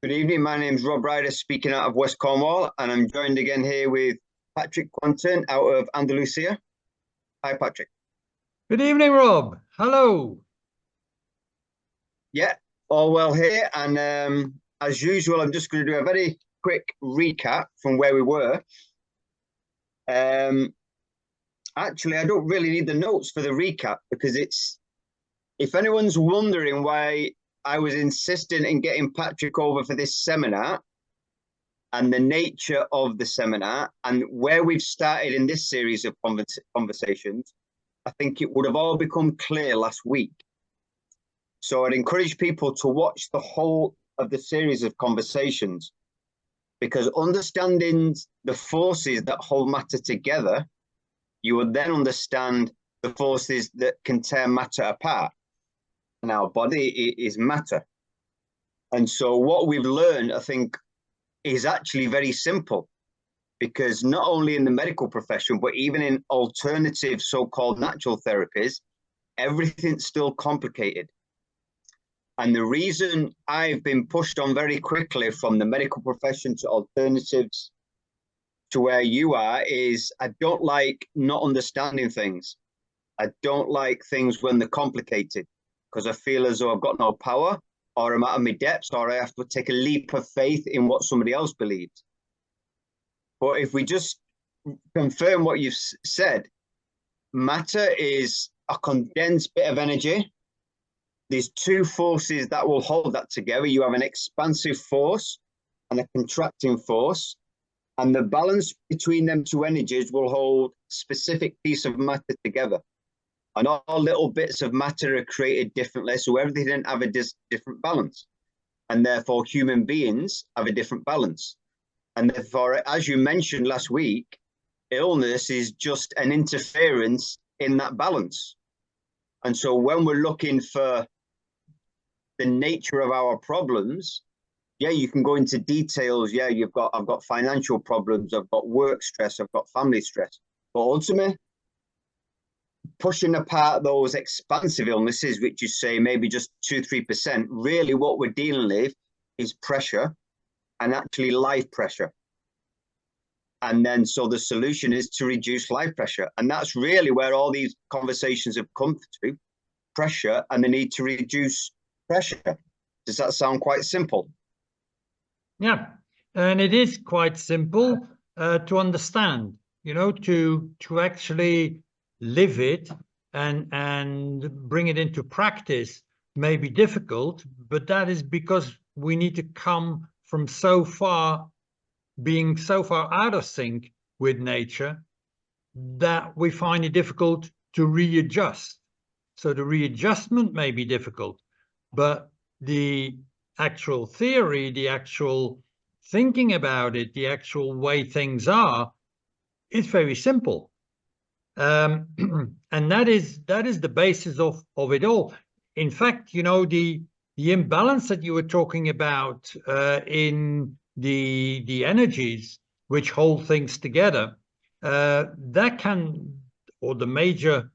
Good evening. My name's Rob Ryder, speaking out of West Cornwall, and I'm joined again here with Patrick Quanton out of Andalusia. Hi, Patrick. Good evening, Rob. Hello. Yeah, all well here. And as usual, I'm just going to do a very quick recap from where we were. Actually, I don't really need the notes for the recap because if anyone's wondering why I was insisting in getting Patrick over for this seminar, and the nature of the seminar and where we've started in this series of conversations, I think it would have all become clear last week. So I'd encourage people to watch the whole of the series of conversations, because understanding the forces that hold matter together, you will then understand the forces that can tear matter apart. And our body is matter. And so what we've learned, I think, is actually very simple, because not only in the medical profession, but even in alternative so-called natural therapies, everything's still complicated. And the reason I've been pushed on very quickly from the medical profession to alternatives to where you are is I don't like not understanding things. I don't like things when they're complicated, because I feel as though I've got no power, or I'm out of my depths, or I have to take a leap of faith in what somebody else believes. But if we just confirm what you've said, matter is a condensed bit of energy. There's two forces that will hold that together. You have an expansive force and a contracting force, and the balance between them two energies will hold a specific piece of matter together. And all little bits of matter are created differently, so everything have a different balance. And therefore, human beings have a different balance. And therefore, as you mentioned last week, illness is just an interference in that balance. And so when we're looking for the nature of our problems, yeah, you can go into details. Yeah, I've got financial problems, I've got work stress, I've got family stress. But ultimately, pushing apart those expansive illnesses, which you say maybe just 2-3%, really what we're dealing with is pressure, and actually life pressure. And then so the solution is to reduce life pressure. And that's really where all these conversations have come to: pressure and the need to reduce pressure. Does that sound quite simple? Yeah, and it is quite simple to understand, to actually live it and bring it into practice may be difficult, but that is because we need to come from being so far out of sync with nature that we find it difficult to readjust. So the readjustment may be difficult, but the actual theory, the actual thinking about it, the actual way things are, is very simple. And that is the basis of it all. In fact, the imbalance that you were talking about in the energies which hold things together, that can, or the major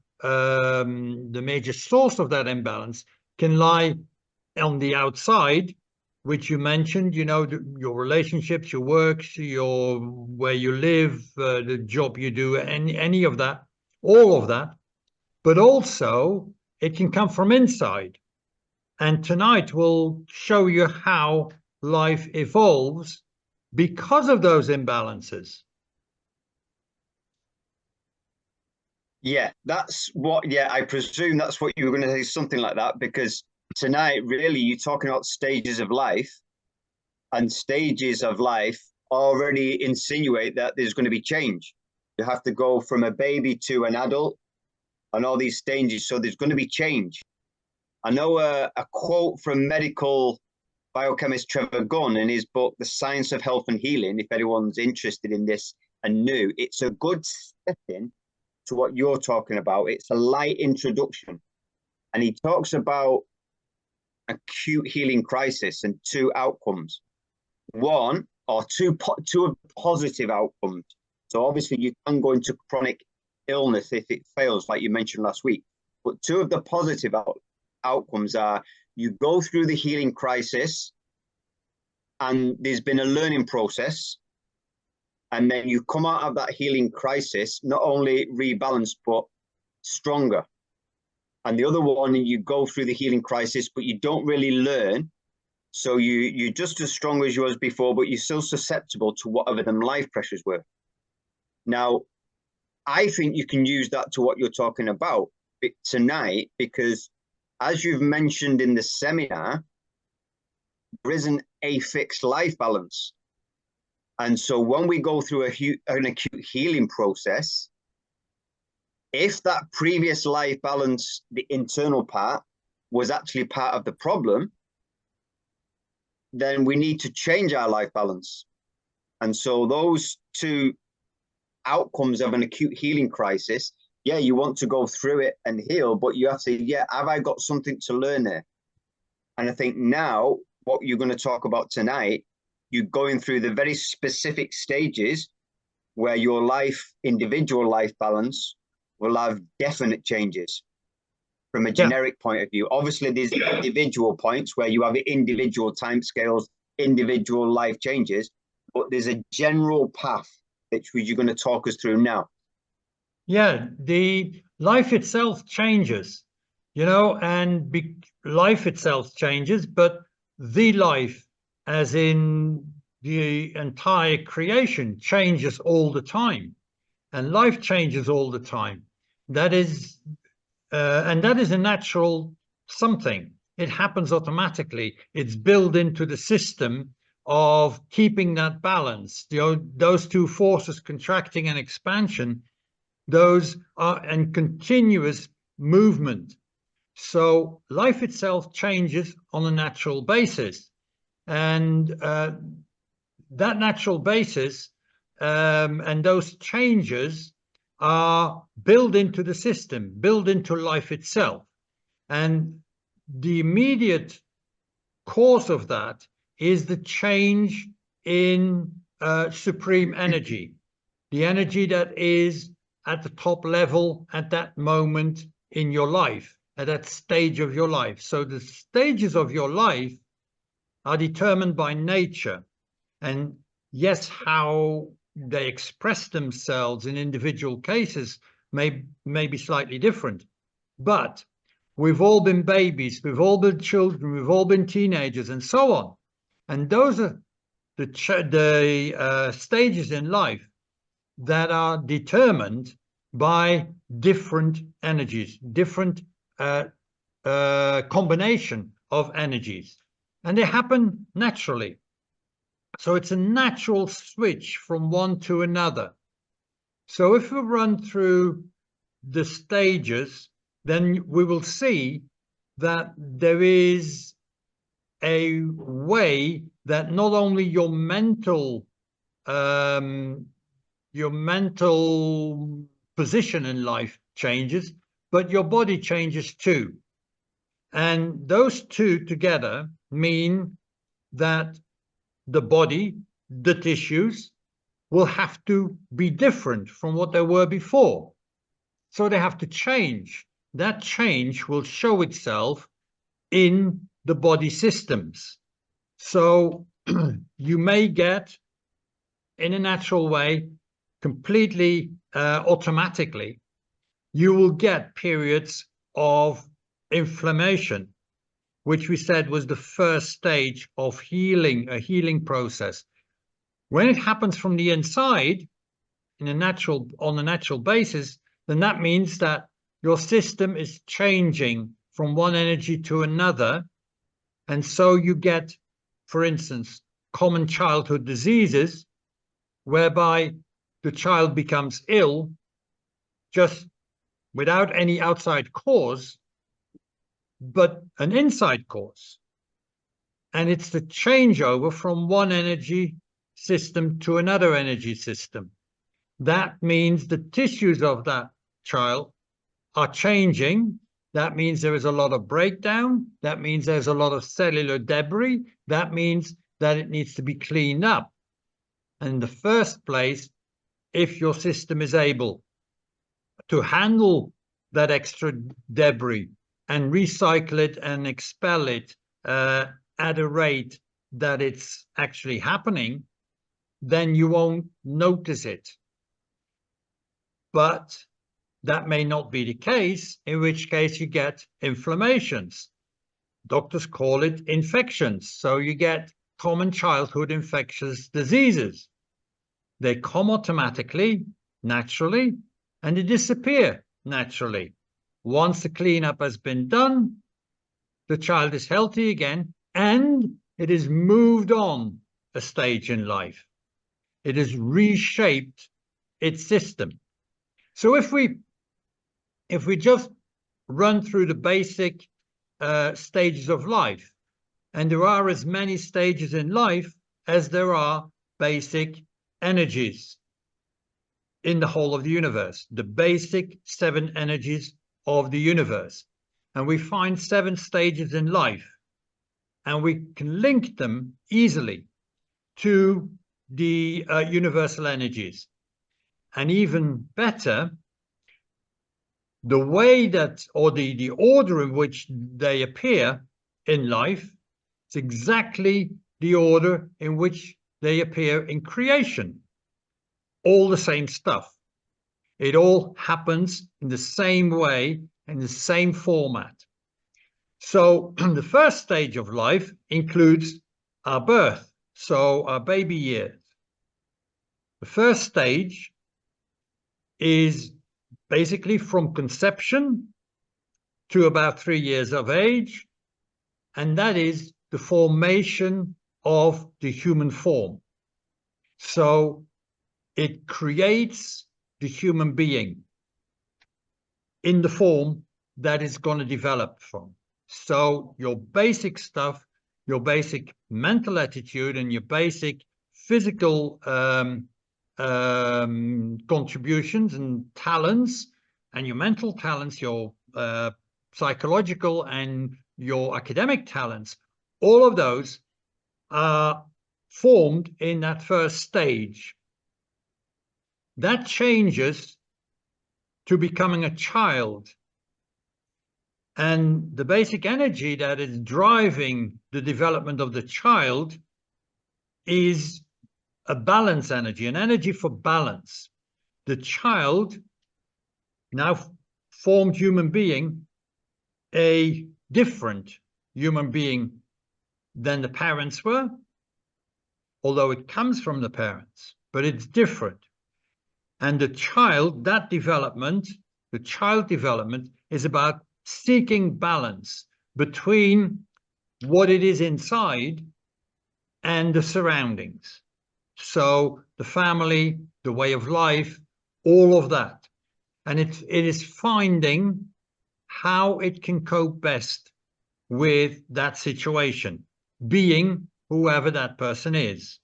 source of that imbalance can lie on the outside, which you mentioned, your relationships, your works, your where you live, the job you do, any of that, all of that. But also it can come from inside. And tonight we'll show you how life evolves because of those imbalances. Yeah, I presume that's what you were going to say, something like that, because tonight, really, you're talking about stages of life, and stages of life already insinuate that there's going to be change. You have to go from a baby to an adult and all these stages. So there's going to be change. I know a quote from medical biochemist Trevor Gunn in his book, The Science of Health and Healing. If anyone's interested in this and new, it's a good step-in to what you're talking about. It's a light introduction. And he talks about acute healing crisis and two outcomes. One or two positive outcomes. So obviously you can go into chronic illness if it fails, like you mentioned last week. But two of the positive outcomes are: you go through the healing crisis, and there's been a learning process, and then you come out of that healing crisis not only rebalanced but stronger. And the other one, you go through the healing crisis, but you don't really learn. So you're just as strong as you was before, but you're still susceptible to whatever them life pressures were. Now, I think you can use that to what you're talking about tonight, because as you've mentioned in the seminar, there isn't a fixed life balance. And so when we go through an acute healing process, if that previous life balance, the internal part, was actually part of the problem, then we need to change our life balance. And so those two outcomes of an acute healing crisis, yeah, you want to go through it and heal, but you have to, yeah, have I got something to learn there? And I think now what you're going to talk about tonight, you're going through the very specific stages where your individual life balance will have definite changes from a generic point of view. Obviously, there's individual points where you have individual timescales, individual life changes, but there's a general path which you're going to talk us through now. Yeah, the life itself changes, and life itself changes, but the life, as in the entire creation, changes all the time, and life changes all the time. That is, and that is a natural something. It happens automatically. It's built into the system of keeping that balance. Those two forces, contracting and expansion, those are in continuous movement. So life itself changes on a natural basis. And that natural basis and those changes are built into the system, built into life itself. And the immediate cause of that is the change in supreme energy, the energy that is at the top level at that moment in your life, at that stage of your life. So the stages of your life are determined by nature. And yes, how they express themselves in individual cases may be slightly different. But we've all been babies, we've all been children, we've all been teenagers, and so on. And those are the stages in life that are determined by different energies, different combination of energies, and they happen naturally. So it's a natural switch from one to another. So if we run through the stages, then we will see that there is a way that not only your mental position in life changes, but your body changes too. And those two together mean that the body, the tissues, will have to be different from what they were before. So they have to change. That change will show itself in the body systems. So you may get, in a natural way, completely automatically, you will get periods of inflammation, which we said was the first stage of healing, a healing process. When it happens from the inside, on a natural basis, then that means that your system is changing from one energy to another. And so you get, for instance, common childhood diseases, whereby the child becomes ill just without any outside cause, but an inside cause. And it's the changeover from one energy system to another energy system. That means the tissues of that child are changing. That means there is a lot of breakdown. That means there's a lot of cellular debris. That means that it needs to be cleaned up. And in the first place, if your system is able to handle that extra debris and recycle it and expel it at a rate that it's actually happening, then you won't notice it. But that may not be the case, in which case you get inflammations. Doctors call it infections. So you get common childhood infectious diseases. They come automatically, naturally, and they disappear naturally. Once the cleanup has been done, the child is healthy again, and it has moved on a stage in life. It has reshaped its system. So if we just run through the basic stages of life, and there are as many stages in life as there are basic energies in the whole of the universe, the basic 7 energies of the universe. And we find 7 stages in life, and we can link them easily to the universal energies. And even better, the way that, or the order in which they appear in life, is exactly the order in which they appear in creation. All the same stuff. It all happens in the same way, in the same format. So the first stage of life includes our birth, so our baby years. The first stage is basically from conception to about 3 years of age, and that is the formation of the human form. So it creates the human being in the form that is going to develop from. So your basic stuff, your basic mental attitude, and your basic physical contributions and talents, and your mental talents, your psychological and your academic talents, all of those are formed in that first stage. That changes to becoming a child. And the basic energy that is driving the development of the child is a balance energy, an energy for balance. The child, now formed human being, a different human being than the parents were, although it comes from the parents, but it's different. And the child, that development, the child development is about seeking balance between what it is inside and the surroundings. So the family, the way of life, all of that. And it is finding how it can cope best with that situation, being whoever that person is.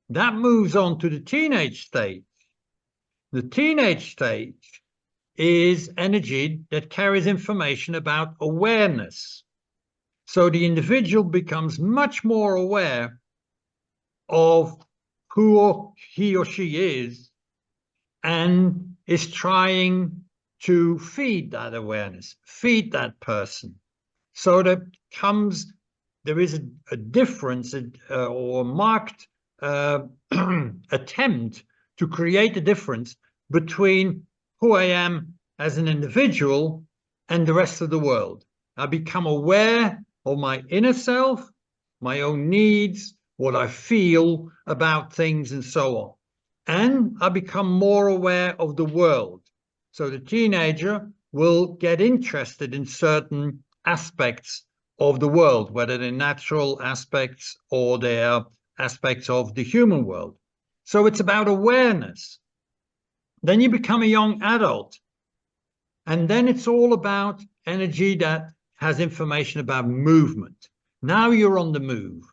That moves on to the teenage stage. The teenage stage is energy that carries information about awareness. So the individual becomes much more aware of who he or she is, and is trying to feed that awareness, feed that person. So there is a difference or a marked attempt to create a difference between who I am as an individual and the rest of the world. I become aware of my inner self, my own needs, what I feel about things, and so on. And I become more aware of the world. So the teenager will get interested in certain aspects of the world, whether they're natural aspects or they're aspects of the human world. So it's about awareness. Then you become a young adult. And then it's all about energy that has information about movement. Now you're on the move.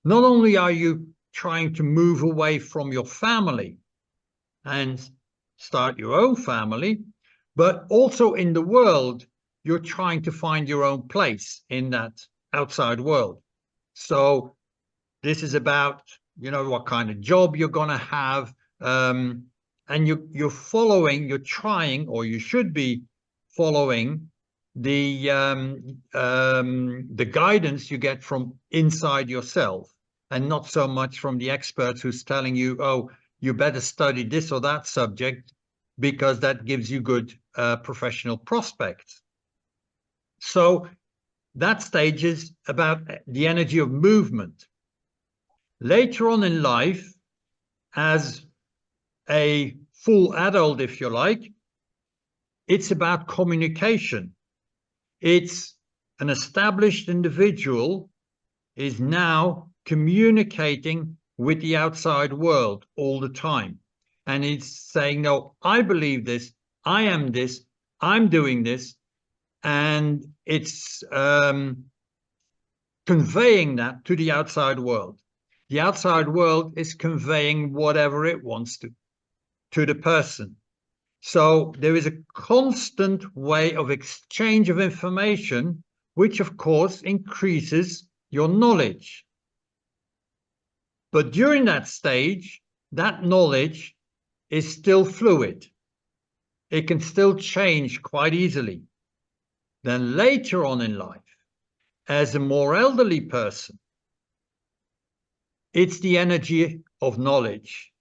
Not only are you trying to move away from your family and start your own family, but also in the world, you're trying to find your own place in that outside world. So this is about, what kind of job you're going to have. And you're following, you're trying, or you should be following the guidance you get from inside yourself, and not so much from the experts who's telling you, oh, you better study this or that subject because that gives you good professional prospects. So that stage is about the energy of movement. Later on in life, as a full adult, if you like, it's about communication. It's an established individual is now communicating with the outside world all the time. And it's saying, no, I believe this, I am this, I'm doing this. And it's conveying that to the outside world. The outside world is conveying whatever it wants to the person. So there is a constant way of exchange of information, which of course increases your knowledge. But during that stage, that knowledge is still fluid. It can still change quite easily. Then later on in life, as a more elderly person, it's the energy of knowledge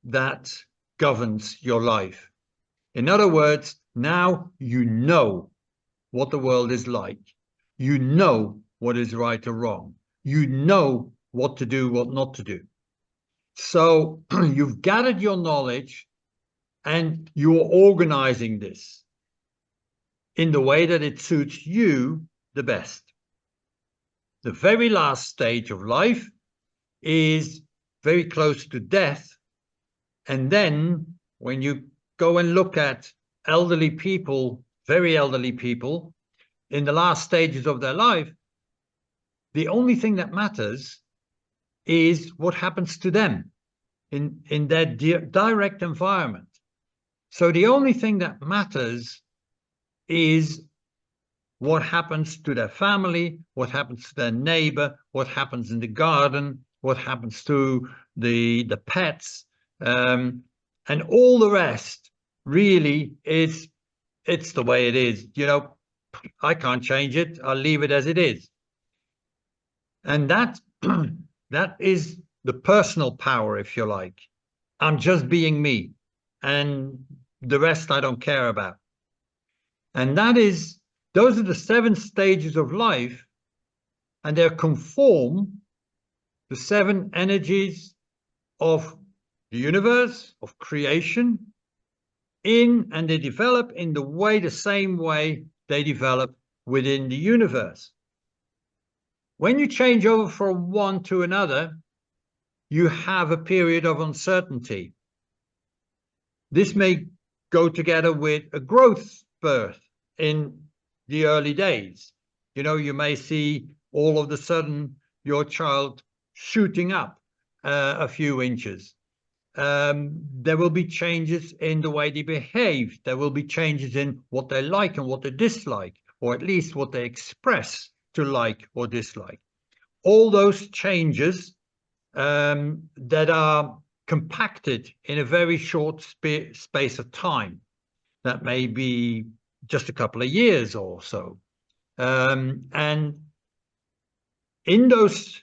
that governs your life. In other words, now you know what the world is like. You know what is right or wrong. You know what to do, what not to do. So you've gathered your knowledge and you're organizing this in the way that it suits you the best. The very last stage of life is very close to death. And then when you go and look at elderly people, very elderly people, in the last stages of their life, the only thing that matters is what happens to them in their direct environment. So the only thing that matters is what happens to their family, what happens to their neighbor, what happens in the garden, what happens to the pets, and all the rest really is, it's the way it is. You know, I can't change it. I'll leave it as it is. And that that is the personal power, if you like. I'm just being me, and the rest I don't care about. And those are the 7 stages of life, and they conform the 7 energies of the universe, of creation, and they develop in the same way they develop within the universe. When you change over from one to another, you have a period of uncertainty. This may go together with a growth spurt in the early days. You know, you may see all of a sudden your child shooting up a few inches. There will be changes in the way they behave. There will be changes in what they like and what they dislike, or at least what they express to like or dislike. All those changes that are compacted in a very short space of time. That may be just a couple of years or so. And in those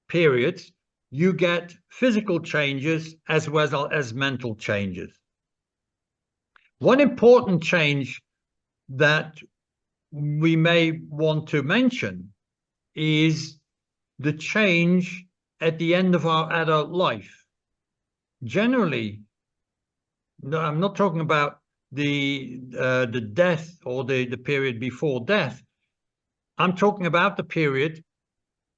periods, you get physical changes as well as mental changes. One important change that we may want to mention is the change at the end of our adult life. Generally, no, I'm not talking about the death or the period before death. I'm talking about the period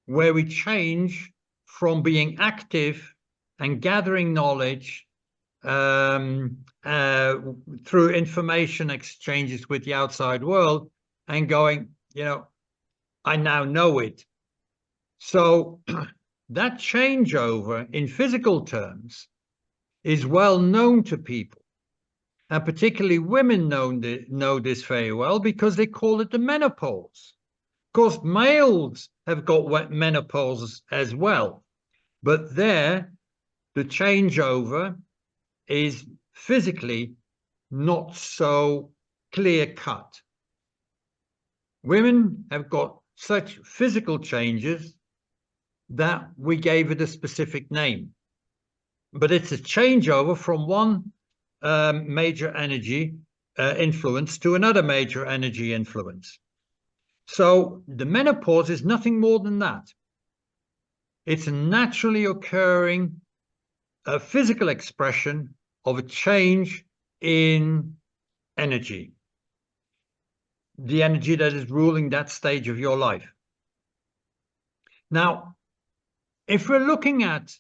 where we change from being active and gathering knowledge through information exchanges with the outside world and going, you know, I now know it. So that changeover in physical terms is well known to people, and particularly women know this very well because they call it the menopause. Of course, males have got menopause as well, but there the changeover is physically not so clear cut. Women have got such physical changes that we gave it a specific name. But it's a changeover from one major energy influence to another major energy influence. So the menopause is nothing more than that. It's a naturally occurring physical expression of a change in energy. The energy that is ruling that stage of your life. Now, if we're looking at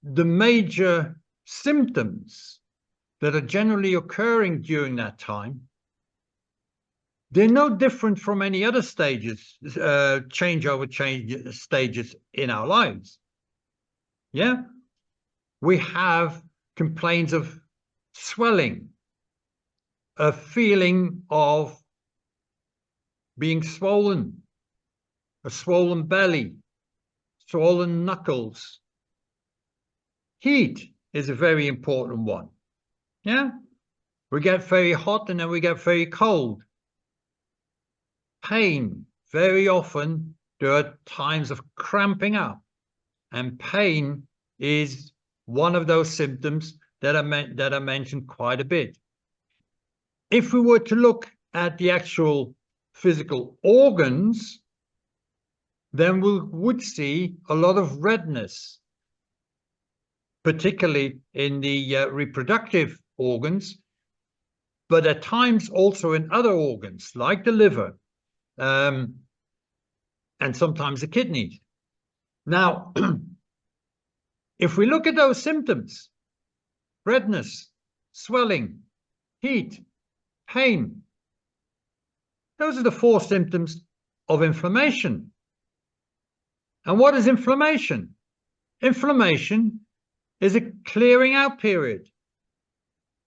the major symptoms that are generally occurring during that time, they're no different from any other stages, change stages in our lives. Yeah, we have complaints of swelling, a feeling of being swollen, a swollen belly, swollen knuckles. Heat is a very important one. Yeah, we get very hot and then we get very cold. Pain, very often there are times of cramping up, and pain is one of those symptoms that are mentioned quite a bit. If we were to look at the actual physical organs, then we would see a lot of redness, particularly in the reproductive organs, but at times also in other organs like the liver and sometimes the kidneys. Now, if we look at those symptoms, redness, swelling, heat, pain, those are the 4 symptoms of inflammation. And what is inflammation? Inflammation is a clearing out period.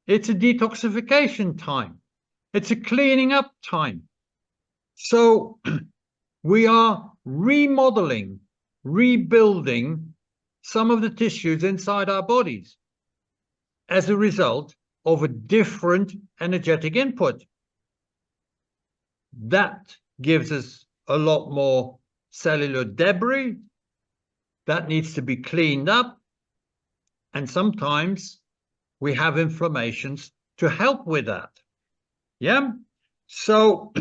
It's a detoxification time. It's a cleaning up time. So we are remodeling, rebuilding some of the tissues inside our bodies as a result of a different energetic input. That gives us a lot more cellular debris that needs to be cleaned up. And sometimes we have inflammations to help with that. Yeah. So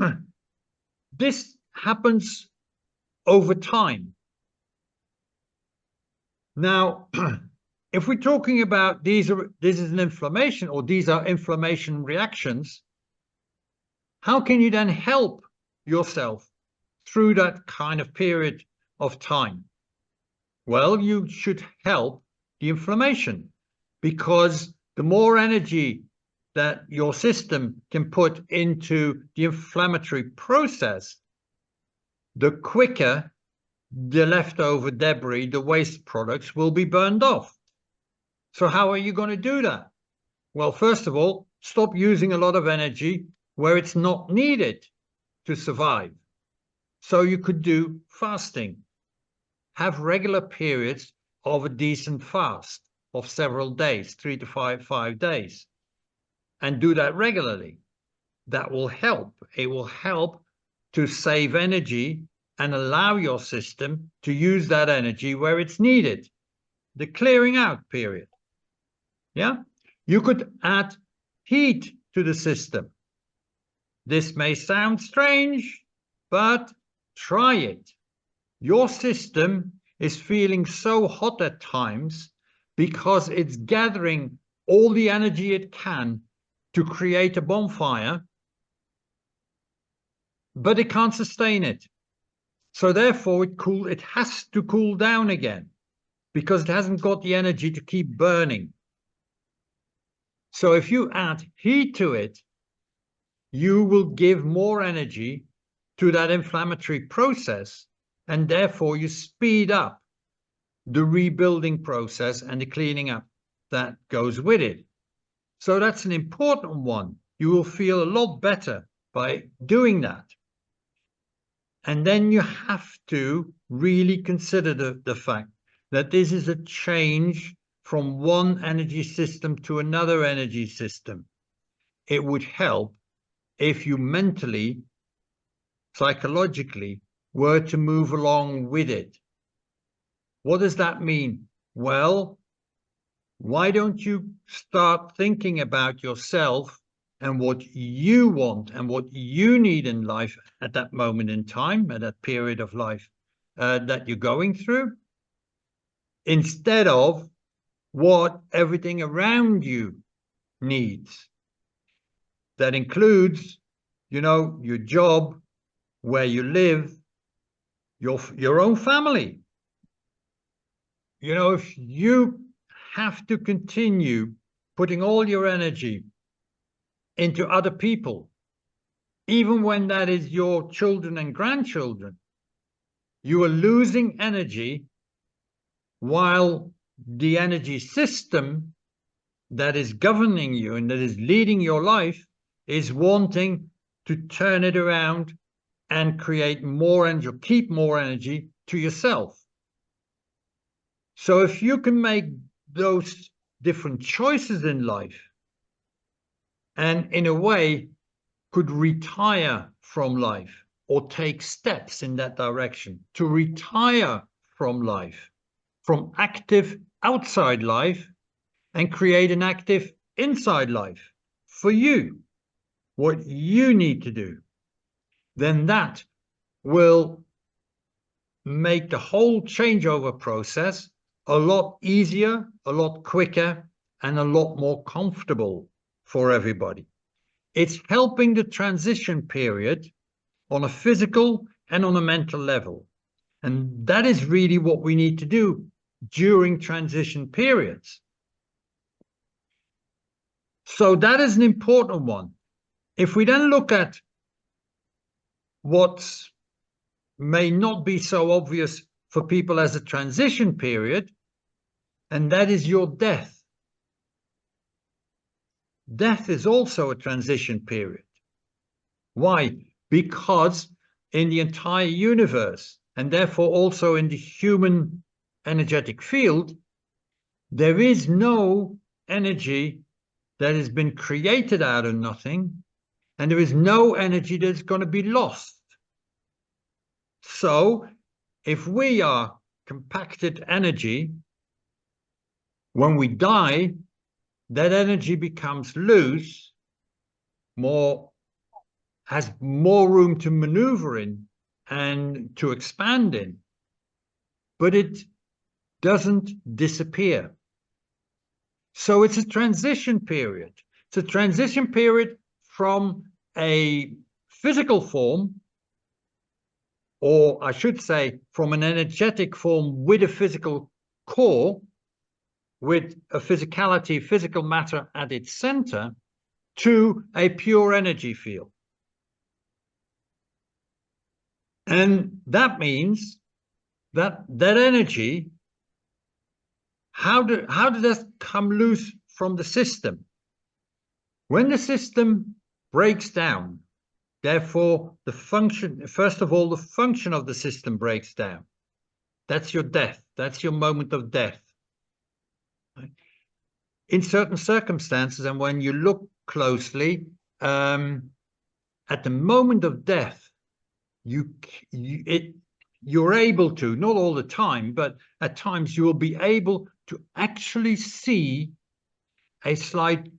this happens over time. Now, if we're talking about this is an inflammation, or these are inflammation reactions, how can you then help yourself through that kind of period of time? Well, you should help the inflammation, because the more energy that your system can put into the inflammatory process, the quicker the leftover debris, the waste products, will be burned off. So how are you going to do that? Well, first of all, stop using a lot of energy where it's not needed to survive. So you could do fasting. Have regular periods of a decent fast of several days, 3 to 5 days, and do that regularly. That will help. It will help to save energy and allow your system to use that energy where it's needed. The clearing out period. Yeah, you could add heat to the system. This may sound strange, but try it. Your system is feeling so hot at times because it's gathering all the energy it can to create a bonfire, but it can't sustain it. So therefore it has to cool down again because it hasn't got the energy to keep burning. So if you add heat to it, you will give more energy to that inflammatory process, and therefore you speed up the rebuilding process and the cleaning up that goes with it. So that's an important one. You will feel a lot better by doing that. And then you have to really consider the fact that this is a change from one energy system to another energy system. It would help if you mentally psychologically were to move along with it. What does that mean? Well, why don't you start thinking about yourself and what you want and what you need in life at that moment in time, at that period of life that you're going through, instead of what everything around you needs. That includes, you know, your job, where you live, your own family. You know, if you have to continue putting all your energy into other people, even when that is your children and grandchildren, you are losing energy, while the energy system that is governing you and that is leading your life is wanting to turn it around and create more energy, or keep more energy to yourself. So if you can make those different choices in life, and in a way could retire from life or take steps in that direction to retire from life, from active outside life, and create an active inside life for you, what you need to do, then that will make the whole changeover process a lot easier, a lot quicker, and a lot more comfortable for everybody. It's helping the transition period on a physical and on a mental level. And that is really what we need to do during transition periods. So that is an important one. If we then look at what may not be so obvious for people as a transition period, and that is your death. Death is also a transition period. Why? Because in the entire universe, and therefore also in the human energetic field, there is no energy that has been created out of nothing, and there is no energy that's going to be lost. So if we are compacted energy, when we die, that energy becomes loose, has more room to maneuver in and to expand in, but it doesn't disappear. So it's a transition period. It's a transition period from a physical form, or I should say from an energetic form with a physical core, with a physicality, physical matter at its center, to a pure energy field. And that means that energy, how did that come loose from the system? When the system breaks down, therefore the function, first of all, the function of the system breaks down. That's your death. That's your moment of death. In certain circumstances, and when you look closely, at the moment of death, you're able to, not all the time, but at times you will be able to actually see a slight,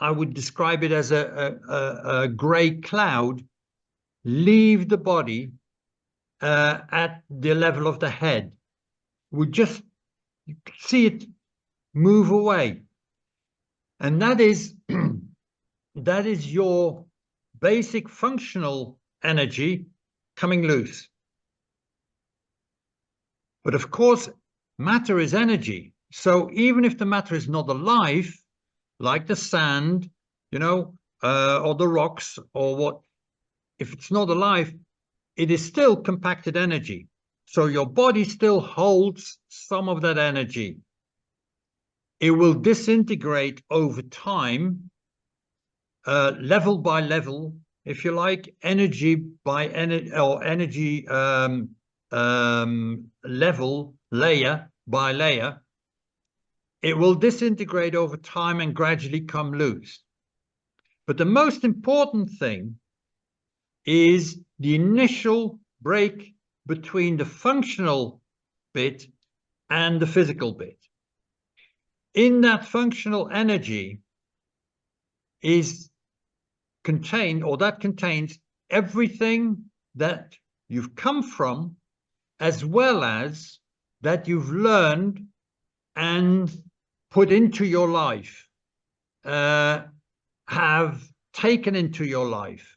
I would describe it as a gray cloud leave the body at the level of the head. You see it move away. And that is your basic functional energy coming loose. But of course, matter is energy. So even if the matter is not alive, like the sand, you know, or the rocks, or what, if it's not alive, it is still compacted energy. So your body still holds some of that energy. It will disintegrate over time, level by level, if you like, energy by energy, or energy level, layer by layer. It will disintegrate over time and gradually come loose. But the most important thing is the initial break between the functional bit and the physical bit. In that functional energy is contained, or that contains everything that you've come from, as well as that you've learned and put into your life, have taken into your life,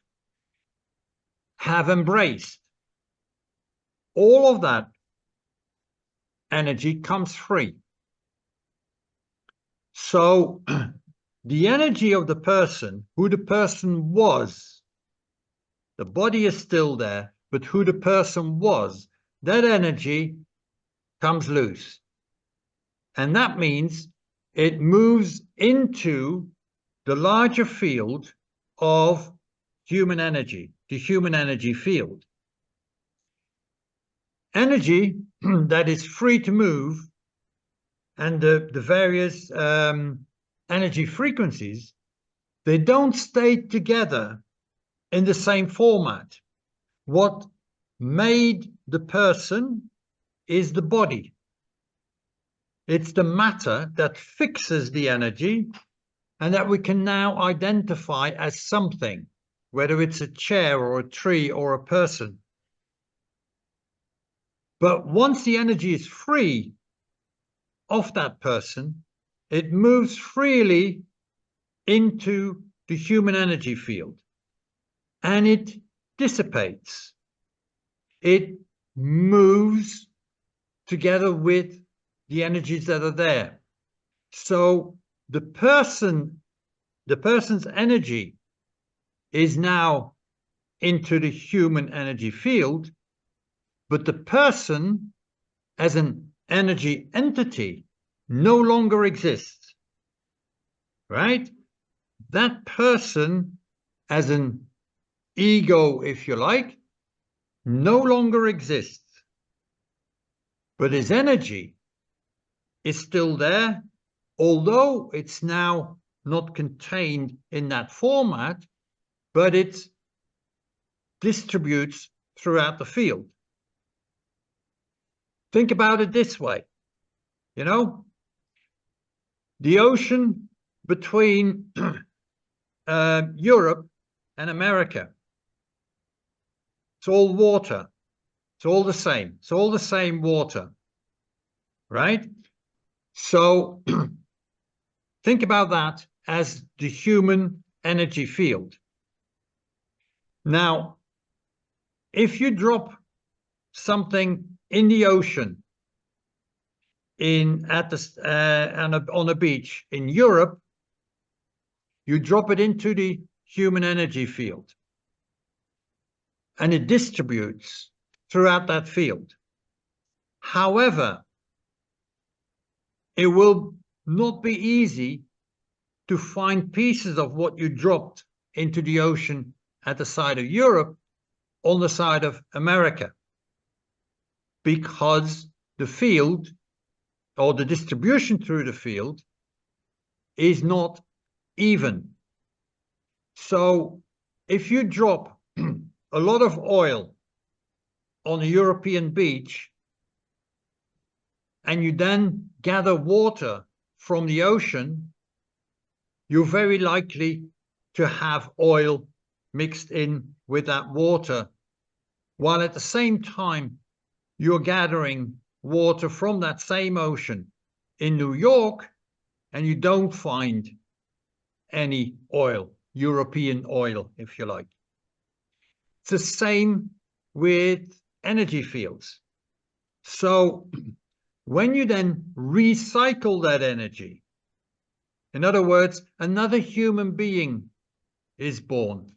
have embraced. All of that energy comes free. So the energy of the person, who the person was, the body is still there, but who the person was, that energy comes loose. And that means it moves into the larger field of human energy, the human energy field. Energy that is free to move, and the various energy frequencies, they don't stay together in the same format. What made the person is the body. It's the matter that fixes the energy and that we can now identify as something, whether it's a chair or a tree or a person. But once the energy is free of that person, it moves freely into the human energy field and it dissipates. It moves together with the energies that are there. So the person's energy is now into the human energy field, but the person as an energy entity no longer exists, right? That person as an ego, if you like, no longer exists, but his energy is still there, although it's now not contained in that format, but it distributes throughout the field. Think about it this way, you know, the ocean between Europe and America, it's all water, it's all the same, it's all the same water, right? So think about that as the human energy field. Now, if you drop something in the ocean, on a beach in Europe, you drop it into the human energy field and it distributes throughout that field. However, it will not be easy to find pieces of what you dropped into the ocean at the side of Europe on the side of America, because the field, or the distribution through the field, is not even. So if you drop a lot of oil on a European beach and you then gather water from the ocean, you're very likely to have oil mixed in with that water, while at the same time you're gathering water from that same ocean in New York and you don't find any oil, European oil, if you like. It's the same with energy fields. So when you then recycle that energy, in other words, another human being is born,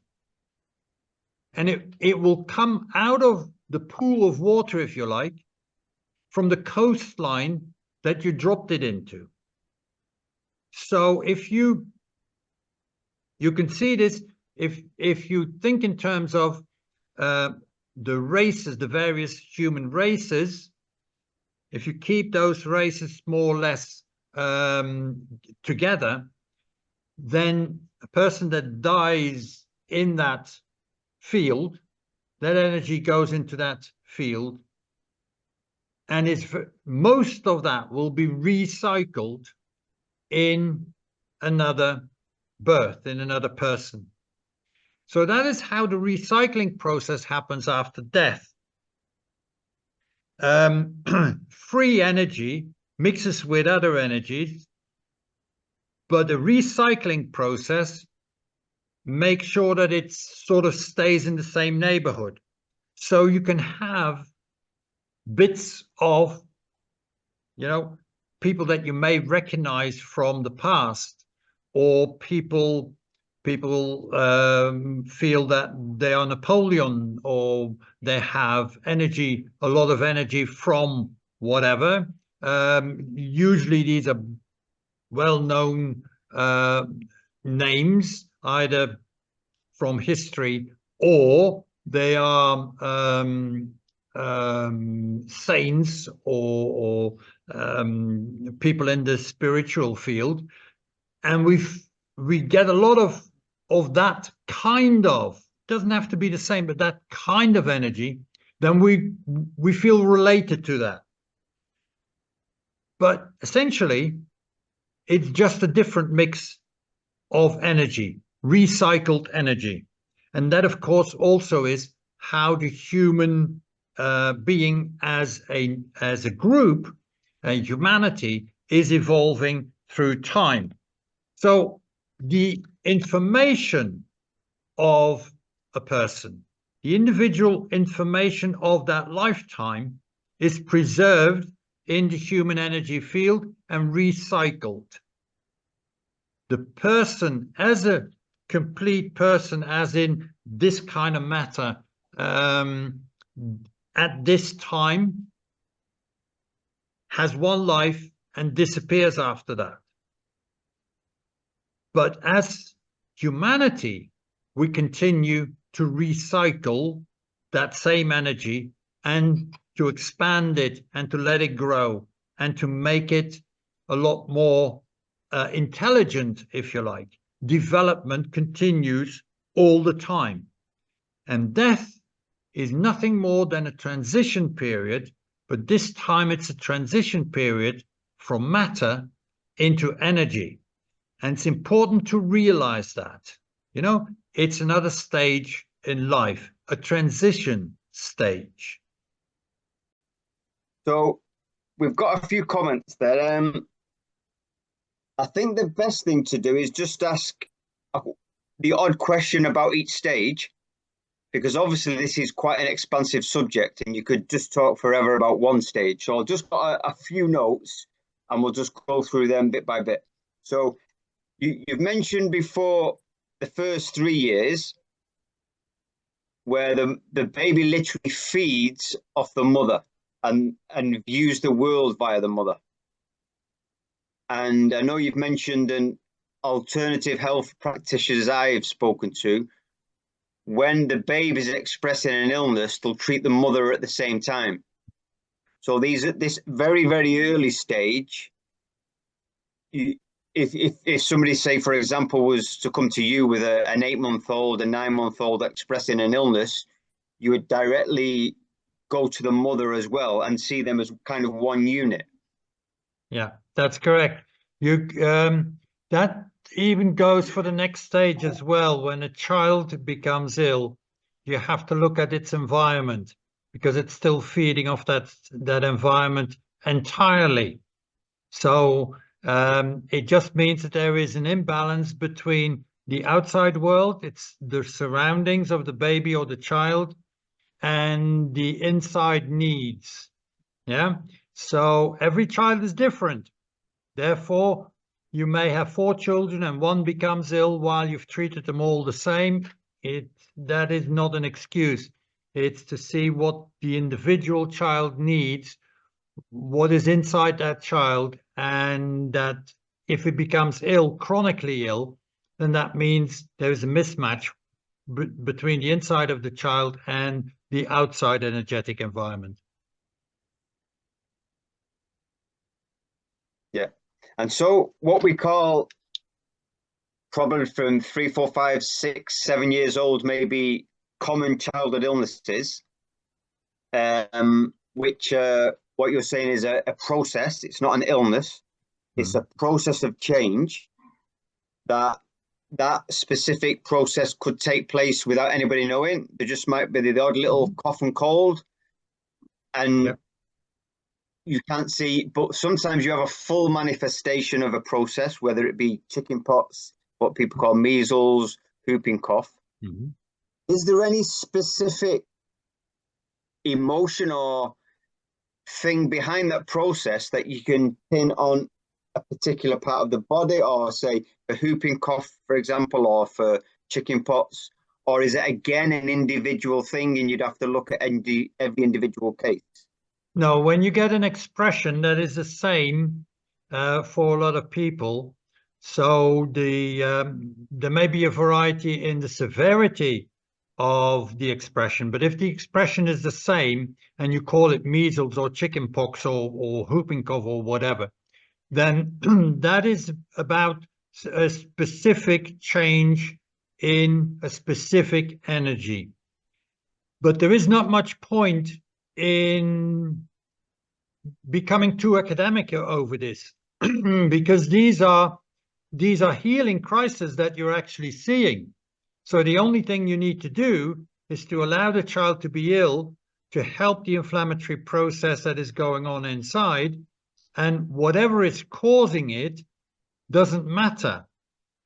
and it will come out of the pool of water, if you like, from the coastline that you dropped it into. So if you can see this, if you think in terms of the races, the various human races, if you keep those races more or less together, then a person that dies in that field that energy goes into that field, and most of that will be recycled in another birth, in another person. So that is how the recycling process happens after death. Free energy mixes with other energies, but the recycling process makes sure that it sort of stays in the same neighborhood. So you can have bits of, people that you may recognize from the past, or people feel that they are Napoleon, or they have energy, a lot of energy from whatever. Usually these are well-known names, either from history, or they are saints, or people in the spiritual field, and we get a lot of that kind of, doesn't have to be the same, but that kind of energy, then we feel related to that. But essentially, it's just a different mix of energy, recycled energy. And that, of course, also is how the human being as a group, humanity, is evolving through time. So the information of a person, the individual information of that lifetime, is preserved in the human energy field and recycled. The person as a complete person, as in this kind of matter, at this time, has one life and disappears after that. But as humanity, we continue to recycle that same energy, and to expand it, and to let it grow, and to make it a lot more intelligent, if you like. Development continues all the time. And death is nothing more than a transition period, but this time it's a transition period from matter into energy. And it's important to realize that, it's another stage in life, a transition stage. So we've got a few comments there. I think the best thing to do is just ask the odd question about each stage, because obviously this is quite an expansive subject and you could just talk forever about one stage. So I'll just got a few notes and we'll just go through them bit by bit. So you've mentioned before the first 3 years, where the baby literally feeds off the mother and views the world via the mother. And I know you've mentioned an alternative health practitioners I've spoken to, when the baby is expressing an illness, they'll treat the mother at the same time. So this very, very early stage, if somebody, say, for example, was to come to you with an 8-month-old, a 9-month-old expressing an illness, you would directly go to the mother as well and see them as kind of one unit. Yeah, that's correct. That even goes for the next stage as well. When a child becomes ill, you have to look at its environment, because it's still feeding off that environment entirely. So it just means that there is an imbalance between the outside world, it's the surroundings of the baby or the child, and the inside needs. Yeah. So every child is different. Therefore, you may have 4 children and one becomes ill while you've treated them all the same. That is not an excuse. It's to see what the individual child needs, what is inside that child, and that if it becomes ill, chronically ill, then that means there's a mismatch between the inside of the child and the outside energetic environment. Yeah. And so what we call, probably from 3, 4, 5, 6, 7 years old, maybe common childhood illnesses, which what you're saying is a process. It's not an illness. It's a process of change that specific process could take place without anybody knowing. There just might be the odd little cough and cold, and you can't see, but sometimes you have a full manifestation of a process, whether it be chicken pox, what people call measles, whooping cough. Is there any specific emotion or thing behind that process that you can pin on a particular part of the body, or say a whooping cough, for example, or for chicken pox? Or is it again an individual thing and you'd have to look at every individual case? No, when you get an expression that is the same for a lot of people, so there may be a variety in the severity of the expression, but if the expression is the same and you call it measles or chicken pox or whooping cough or whatever, then that is about a specific change in a specific energy. But there is not much point in becoming too academic over this, because these are healing crises that you're actually seeing. So the only thing you need to do is to allow the child to be ill, to help the inflammatory process that is going on inside, and whatever is causing it doesn't matter.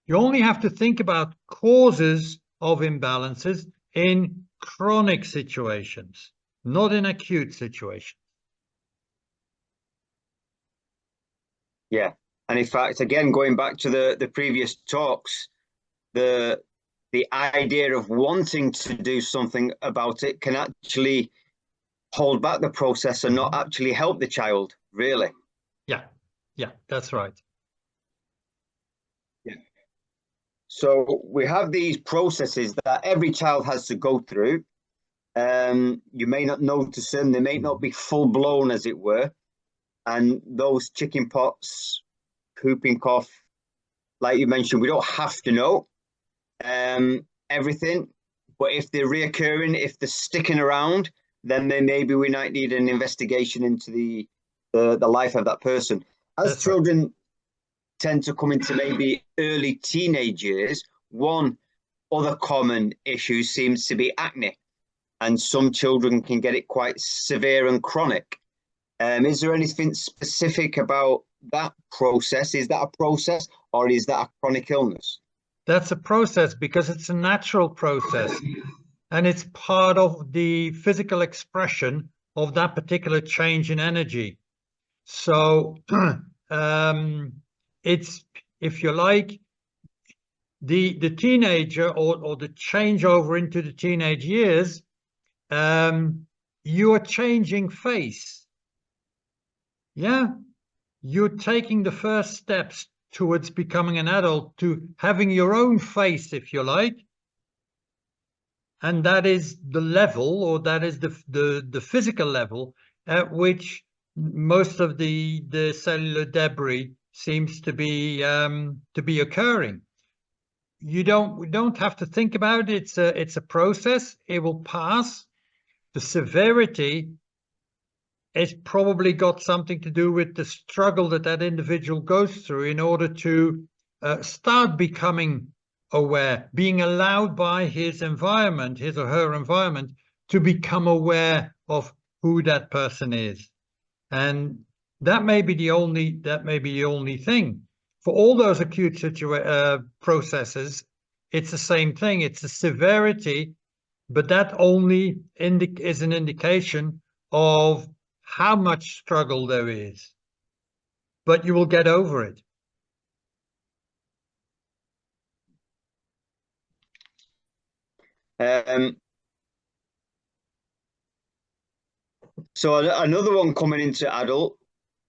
You only have to think about causes of imbalances in chronic situations, not in acute situations. Yeah, and in fact, again, going back to the previous talks, the idea of wanting to do something about it can actually hold back the process and not actually help the child, really. Yeah, that's right. Yeah. So we have these processes that every child has to go through. You may not notice them, they may not be full blown, as it were. And those chicken pox, whooping cough, like you mentioned, we don't have to know everything, but if they're reoccurring, if they're sticking around, then maybe we might need an investigation into the life of that person. As children tend to come into maybe early teenage years, one other common issue seems to be acne, and some children can get it quite severe and chronic. Is there anything specific about that process? Is that a process, or is that a chronic illness? That's a process, because it's a natural process and it's part of the physical expression of that particular change in energy. So it's, if you like, the teenager or the changeover into the teenage years, you are changing face. Yeah, you're taking the first steps towards becoming an adult, to having your own face, if you like. And that is the level, or that is the physical level at which most of the cellular debris seems to be occurring. We don't have to think about it. It's a process. It will pass. The severity, it's probably got something to do with the struggle that individual goes through in order to start becoming aware, being allowed by his environment, his or her environment, to become aware of who that person is. And that may be the only thing. For all those acute processes, it's the same thing. It's the severity, but that only is an indication of how much struggle there is, but you will get over it. So another one coming into adult,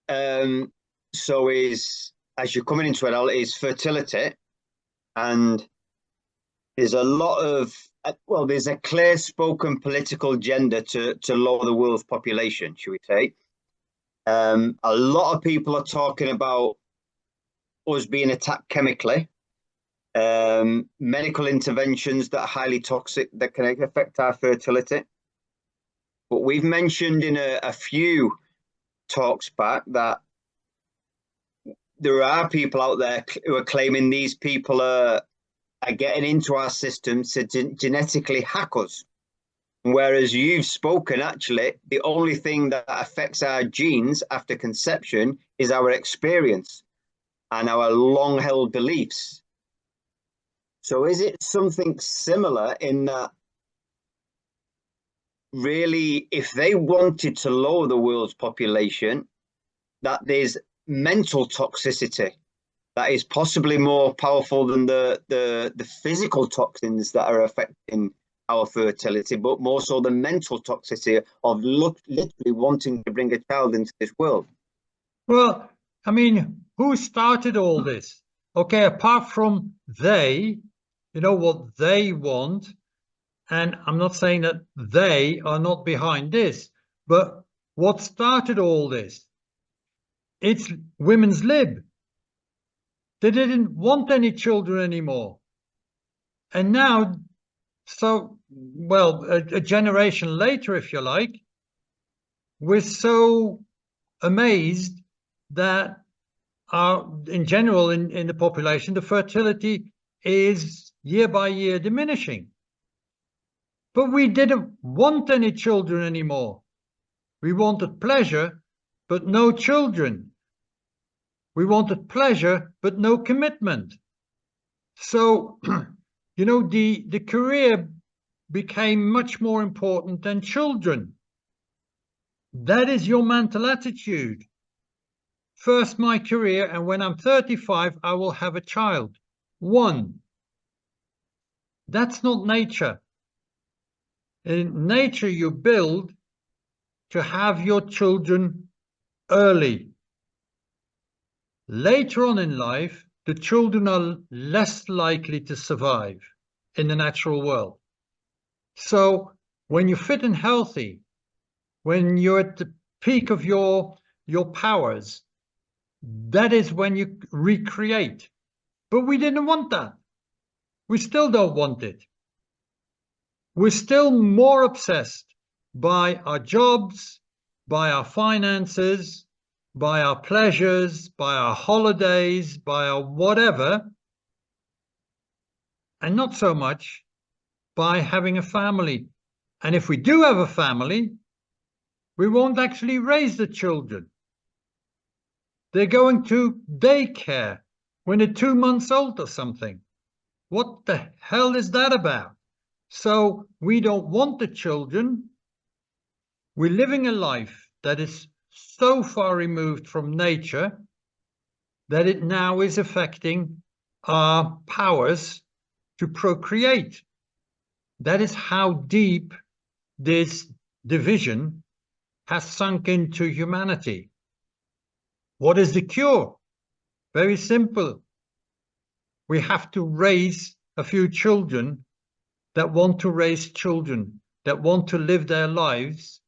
so is, as you're coming into adult, is fertility. And there's a lot of, well, there's a clear spoken political agenda to lower the world's population, should we say. A lot of people are talking about us being attacked chemically. medical interventions that are highly toxic that can affect our fertility. But we've mentioned in a few talks back that there are people out there who are claiming these people are getting into our system to genetically hack us. Whereas you've spoken, actually, the only thing that affects our genes after conception is our experience and our long-held beliefs. So is it something similar in that really, if they wanted to lower the world's population, that there's mental toxicity that is possibly more powerful than the physical toxins that are affecting our fertility, but more so the mental toxicity of literally wanting to bring a child into this world? Well, I mean, who started all this? Okay, apart from they, you know, what they want, and I'm not saying that they are not behind this, but what started all this? It's women's lib. They didn't want any children anymore. And now, so, well, a generation later, if you like, we're so amazed that in general, in the population, the fertility is year by year diminishing. But we didn't want any children anymore. We wanted pleasure, but no children. We wanted pleasure, but no commitment. So, you know, the career became much more important than children. That is your mental attitude. First, my career, and when I'm 35, I will have a child. One. That's not nature. In nature, you build to have your children early. Later on in life, the children are less likely to survive in the natural world. So when you're fit and healthy, when you're at the peak of your powers, that is when you recreate. But we didn't want that. We still don't want it. We're still more obsessed by our jobs, by our finances, by our pleasures, by our holidays, by our whatever, and not so much by having a family. And if we do have a family, we won't actually raise the children. They're going to daycare when they're 2 months old or something. What the hell is that about? So we don't want the children. We're living a life that is so far removed from nature that it now is affecting our powers to procreate. That is how deep this division has sunk into humanity. What is the cure? Very simple. We have to raise a few children that want to raise children, that want to live their lives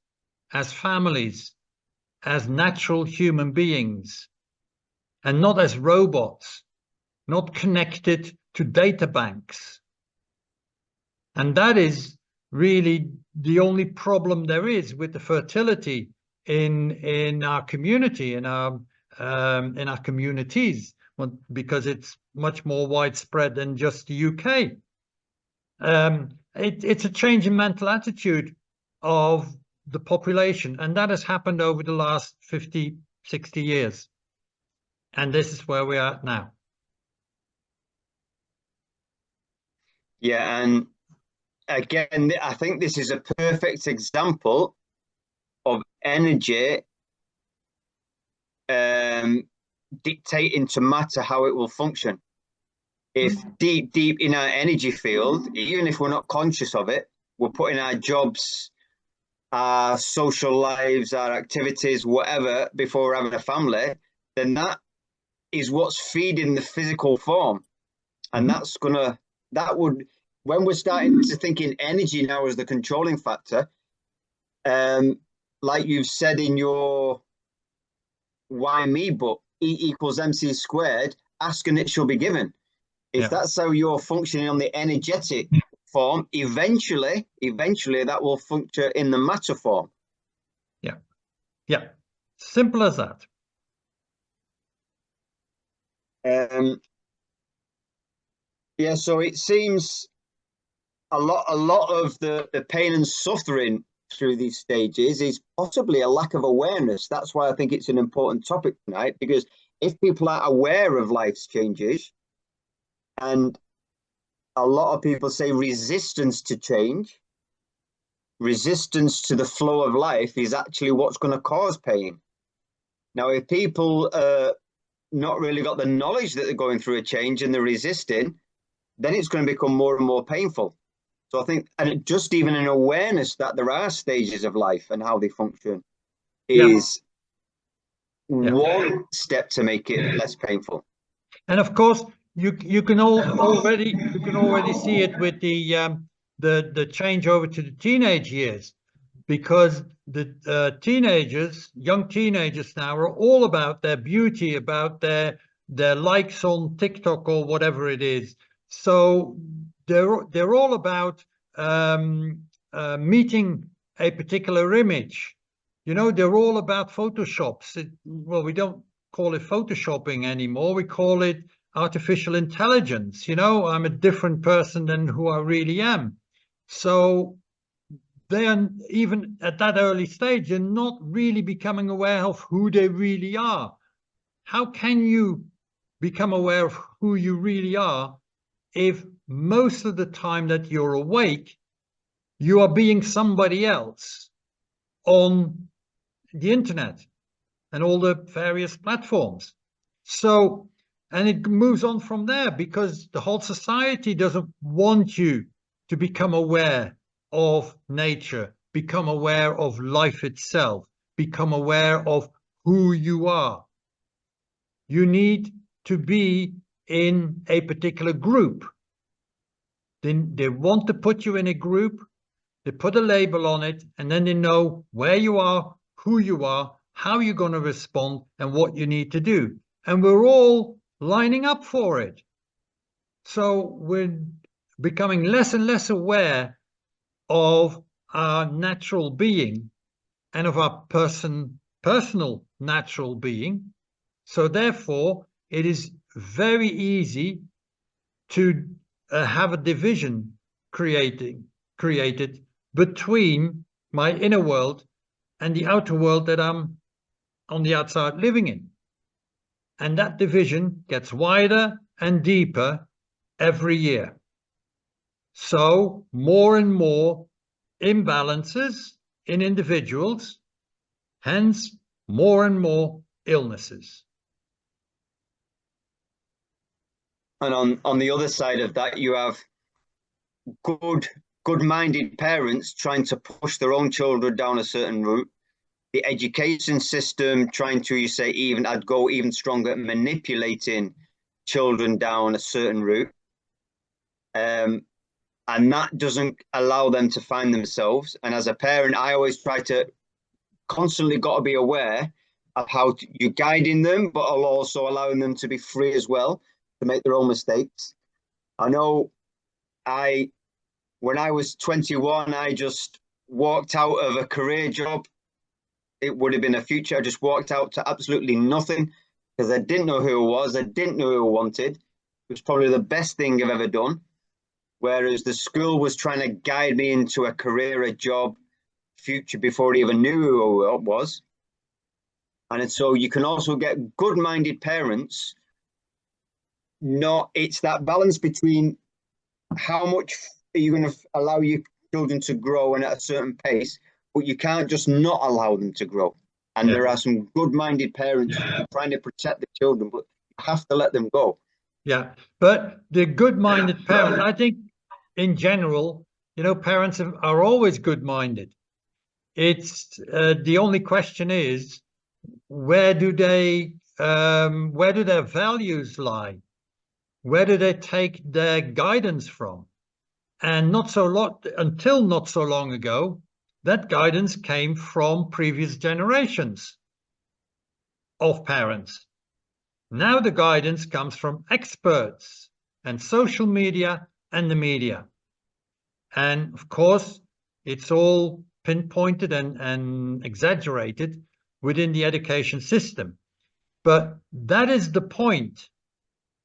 as families, as natural human beings, and not as robots, not connected to data banks. And that is really the only problem there is with the fertility in our community, in our communities, because it's much more widespread than just the UK. It's a change in mental attitude of the population, and that has happened over the last 50, 60 years. And this is where we are now. Yeah, and again, I think this is a perfect example of energy dictating to matter how it will function. If deep in our energy field, even if we're not conscious of it, we're putting our jobs, our social lives, our activities, whatever, before we're having a family, then that is what's feeding the physical form. And when we're starting to think in energy now as the controlling factor, like you've said in your Why Me book, E equals MC squared, ask and it shall be given. If Yeah. that's how you're functioning on the energetic form, eventually that will function in the matter form. Yeah. Yeah. Simple as that. Yeah, so it seems a lot of the pain and suffering through these stages is possibly a lack of awareness. That's why I think it's an important topic tonight, because if people are aware of life's changes, and a lot of people say resistance to change, resistance to the flow of life is actually what's going to cause pain. Now, if people not really got the knowledge that they're going through a change and they're resisting, then it's going to become more and more painful. So I think, and just even an awareness that there are stages of life and how they function is one step to make it less painful. And of course, you can already see it with the change over to the teenage years, because the young teenagers now are all about their beauty, about their likes on TikTok or whatever it is. So they're all about meeting a particular image. You know, they're all about Photoshops. Well, we don't call it Photoshopping anymore. We call it artificial intelligence. You know, I'm a different person than who I really am. So they are, even at that early stage, they're not really becoming aware of who they really are. How can you become aware of who you really are if most of the time that you're awake, you are being somebody else on the internet and all the various platforms? So, and it moves on from there, because the whole society doesn't want you to become aware of nature, become aware of life itself, become aware of who you are. You need to be in a particular group. Then they want to put you in a group, they put a label on it, and then they know where you are, who you are, how you're going to respond, and what you need to do. And we're all lining up for it. So we're becoming less and less aware of our natural being and of our personal natural being. So therefore, it is very easy to have a division created between my inner world and the outer world that I'm on the outside living in. And that division gets wider and deeper every year. So more and more imbalances in individuals, hence more and more illnesses. And on the other side of that, you have good-minded parents trying to push their own children down a certain route. The education system trying to, you say, I'd go even stronger at manipulating children down a certain route. And that doesn't allow them to find themselves. And as a parent, I always try to constantly got to be aware of how you're guiding them, but also allowing them to be free as well, to make their own mistakes. I know when I was 21, I just walked out of a career job. It would have been a future. I just walked out to absolutely nothing because I didn't know who I was. I didn't know who I wanted. It was probably the best thing I've ever done. Whereas the school was trying to guide me into a career, a job, future before I even knew who I was. And so you can also get good-minded parents. It's that balance between how much are you going to allow your children to grow and at a certain pace, but you can't just not allow them to grow. And there are some good-minded parents trying to protect the children, but you have to let them go. Yeah, but the good-minded parents, I think in general, you know, parents are always good-minded. It's the only question is, where do their values lie? Where do they take their guidance from? And until not so long ago, that guidance came from previous generations of parents. Now the guidance comes from experts and social media and the media. And of course, it's all pinpointed and exaggerated within the education system. But that is the point.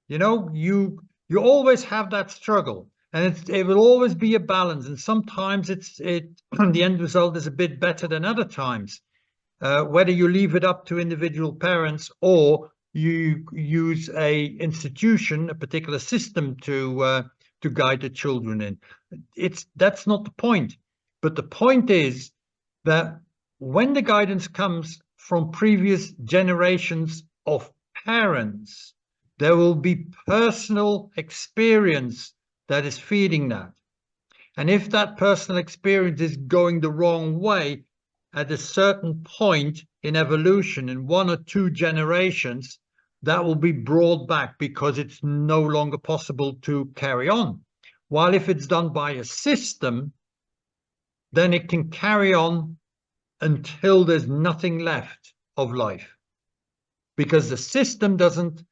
You know, you always have that struggle, and it will always be a balance. And sometimes the end result is a bit better than other times. Whether you leave it up to individual parents or you use a institution, a particular system to guide the children in, that's not the point. But the point is that when the guidance comes from previous generations of parents, there will be personal experience that is feeding that. And if that personal experience is going the wrong way, at a certain point in evolution, in 1 or 2 generations, that will be brought back because it's no longer possible to carry on. While if it's done by a system, then it can carry on until there's nothing left of life. Because the system doesn't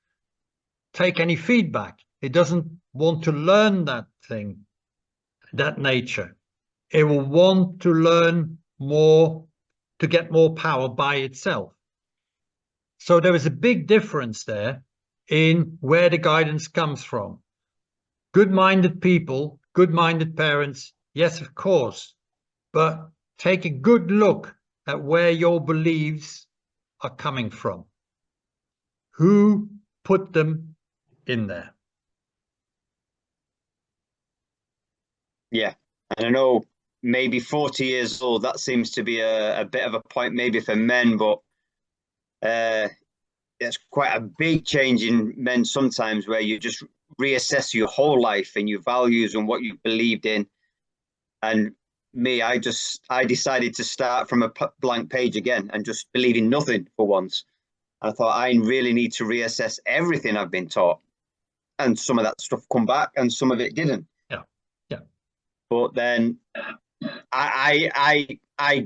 take any feedback. It doesn't want to learn that thing, that nature. It will want to learn more, to get more power by itself. So there is a big difference there in where the guidance comes from. Good-minded people, good-minded parents, yes, of course, but take a good look at where your beliefs are coming from. Who put them in there? Yeah, and I know maybe 40 years old, that seems to be a bit of a point maybe for men, but it's quite a big change in men sometimes, where you just reassess your whole life and your values and what you believed in. And me, I decided to start from a blank page again and just believe in nothing for once. I thought I really need to reassess everything I've been taught, and some of that stuff come back and some of it didn't. Yeah. But then I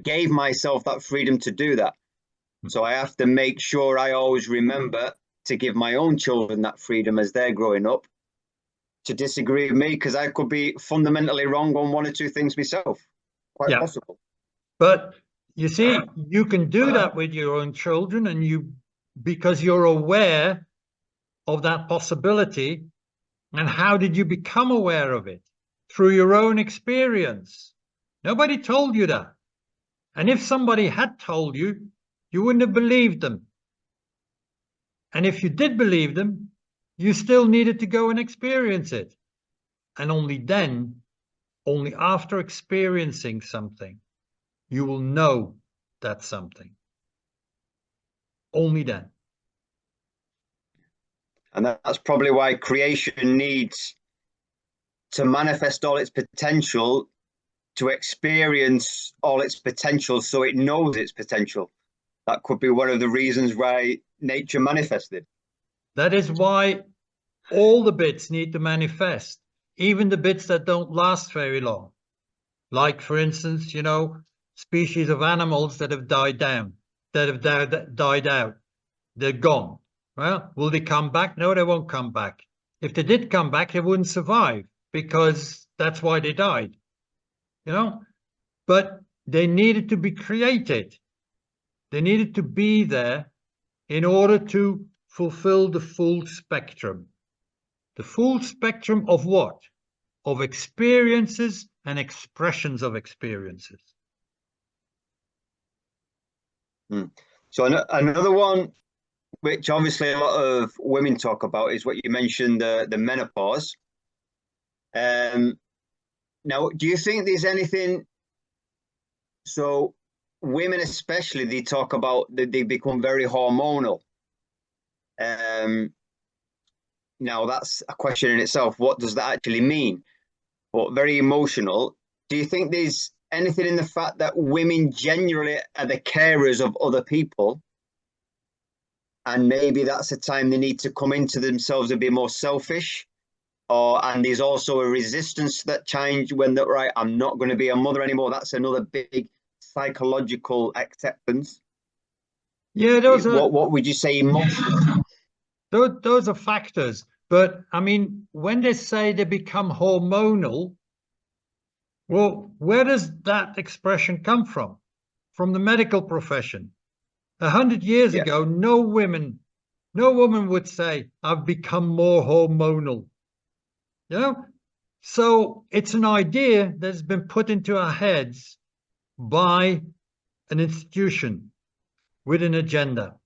gave myself that freedom to do that. So I have to make sure I always remember to give my own children that freedom as they're growing up to disagree with me, because I could be fundamentally wrong on 1 or 2 things myself. Quite possible. But you see, you can do that with your own children, and because you're aware of that possibility. And how did you become aware of it? Through your own experience. Nobody told you that. And if somebody had told you, you wouldn't have believed them. And if you did believe them, you still needed to go and experience it. And only then, only after experiencing something, you will know that's something. Only then. And that's probably why creation needs to manifest all its potential, to experience all its potential so it knows its potential. That could be one of the reasons why nature manifested. That is why all the bits need to manifest, even the bits that don't last very long. Like, for instance, species of animals that have died down, that have died out. They're gone. Well, will they come back? No, they won't come back. If they did come back, they wouldn't survive, because that's why they died. But they needed to be created. They needed to be there in order to fulfill the full spectrum. The full spectrum of what? Of experiences and expressions of experiences. So another one, which obviously a lot of women talk about, is what you mentioned, the menopause. Now, do you think there's anything? So women especially, they talk about that they become very hormonal. Now that's a question in itself. What does that actually mean? But very emotional. Do you think there's anything in the fact that women generally are the carers of other people, and maybe that's a time they need to come into themselves and be more selfish? And there's also a resistance to that change when they're right, I'm not going to be a mother anymore. That's another big psychological acceptance. Yeah, what would you say emotionally? Those are factors. But I mean, when they say they become hormonal, well, where does that expression come from? From the medical profession. 100 years Yeah. ago, no woman would say, I've become more hormonal. You know? So it's an idea that's been put into our heads by an institution with an agenda.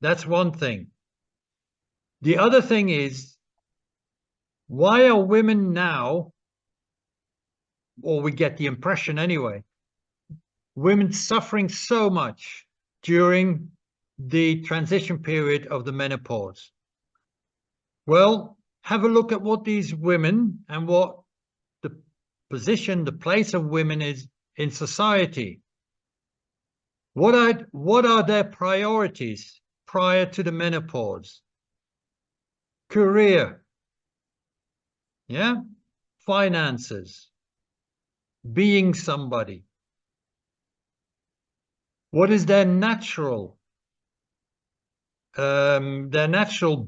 That's one thing. The other thing is, why are women now, or we get the impression anyway, women suffering so much during the transition period of the menopause? Well, have a look at what these women and what the position, the place of women is in society. What are their priorities prior to the menopause? Career, yeah, finances, being somebody. What is their natural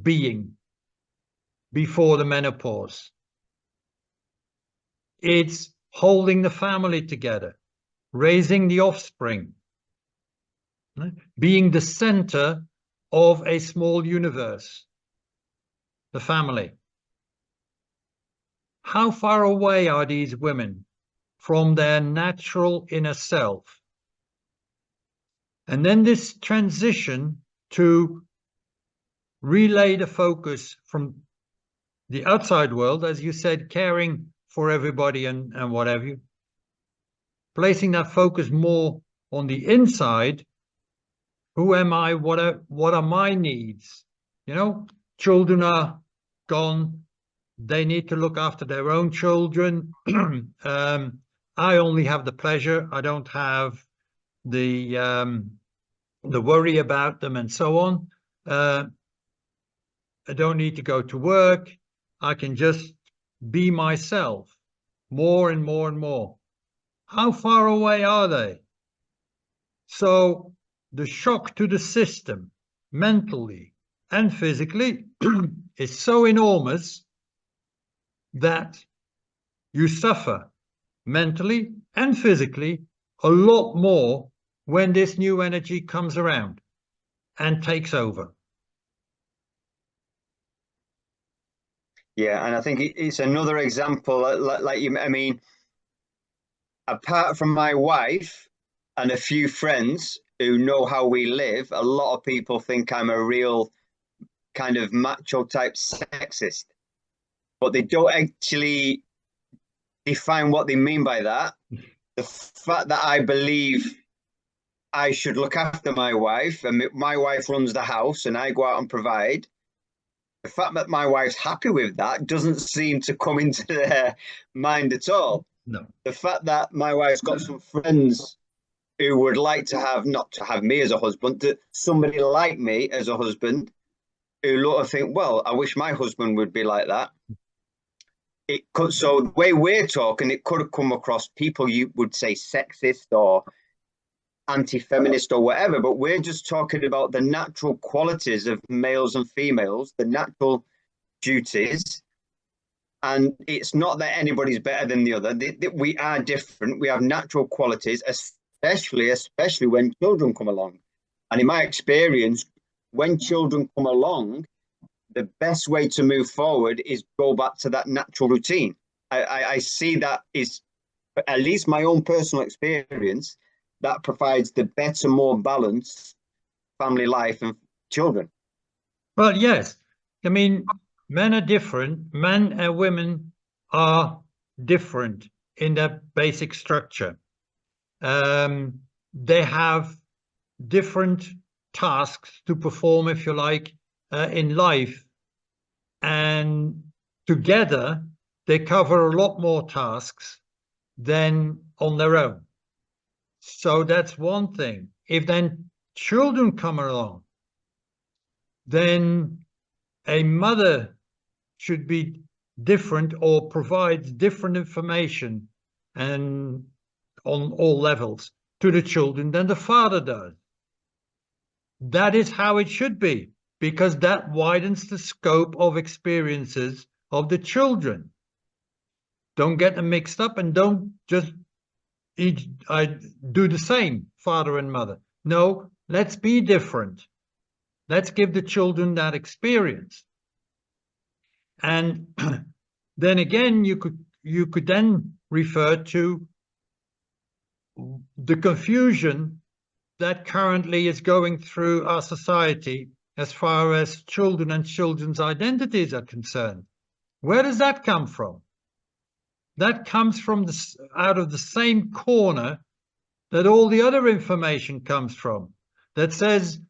being before the menopause? It's holding the family together, raising the offspring, being the center of a small universe, the family. How far away are these women from their natural inner self? And then this transition to relay the focus from the outside world, as you said, caring for everybody and what have you, placing that focus more on the inside. Who am I? What are my needs? You know, children are gone. They need to look after their own children. I only have the pleasure. I don't have the worry about them and so on. I don't need to go to work. I can just be myself more and more and more. How far away are they? So the shock to the system, mentally and physically, is so enormous that you suffer mentally and physically a lot more when this new energy comes around and takes over. Yeah, and I think it's another example, like you, I mean, apart from my wife and a few friends who know how we live, a lot of people think I'm a real kind of macho type sexist, but they don't actually define what they mean by that. The fact that I believe I should look after my wife and my wife runs the house and I go out and provide. The fact that my wife's happy with that doesn't seem to come into their mind at all. No. The fact that my wife's got some friends who would like to have, not to have me as a husband, to somebody like me as a husband, who lot of think, well, I wish my husband would be like that. It could, so the way we're talking, it could have come across people you would say sexist or anti-feminist or whatever, but we're just talking about the natural qualities of males and females, the natural duties. And it's not that anybody's better than the other. We are different. We have natural qualities, especially when children come along. And in my experience, when children come along, the best way to move forward is go back to that natural routine. I see that is, at least my own personal experience, that provides the better, more balanced family life and children. Well, yes. I mean, men are different. Men and women are different in their basic structure. They have different tasks to perform, if you like, in life. And together, they cover a lot more tasks than on their own. So that's one thing. If then children come along, then a mother should be different or provides different information and on all levels to the children than the father does. That is how it should be. because that widens the scope of experiences of the children. Don't get them mixed up, and don't just I do the same, father and mother. No, let's be different. Let's give the children that experience. And then again, you could then refer to the confusion that currently is going through our society as far as children and children's identities are concerned. Where does that come from? That comes from out of the same corner that all the other information comes from, that says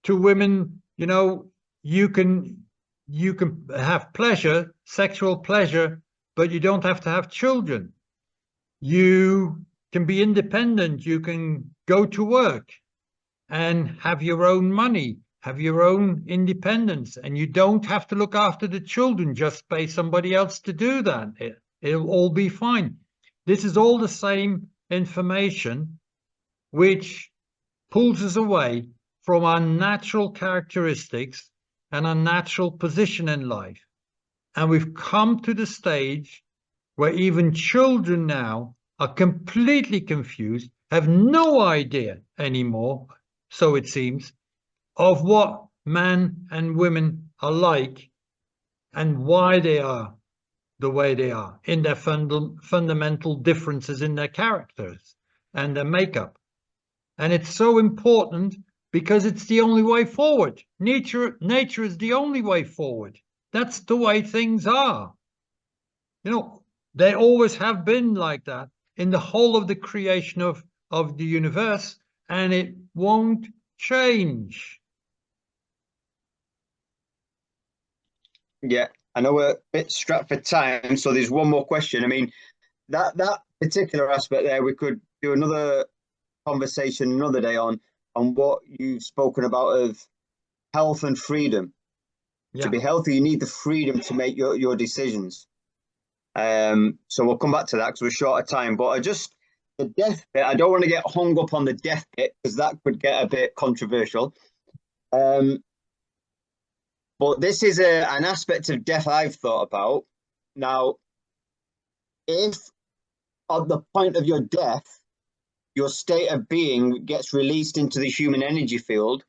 to women, you know, you can have pleasure, sexual pleasure, but you don't have to have children. You can be independent, you can go to work and have your own money, have your own independence, and you don't have to look after the children, just pay somebody else to do that. It'll all be fine. This is all the same information which pulls us away from our natural characteristics and our natural position in life. And we've come to the stage where even children now are completely confused, have no idea anymore, so it seems, of what men and women are like and why they are the way they are, in their fundamental differences in their characters and their makeup. And it's so important because it's the only way forward. Nature is the only way forward. That's the way things are. You know, they always have been like that in the whole of the creation of the universe, and it won't change. Yeah, I know we're a bit strapped for time, so there's one more question. I mean, that particular aspect there, we could do another conversation another day on what you've spoken about of health and freedom. Yeah. To be healthy, you need the freedom to make your decisions. So we'll come back to that because we're short of time. But the death bit, I don't want to get hung up on the death bit because that could get a bit controversial. But this is an aspect of death I've thought about. Now, if at the point of your death, your state of being gets released into the human energy field,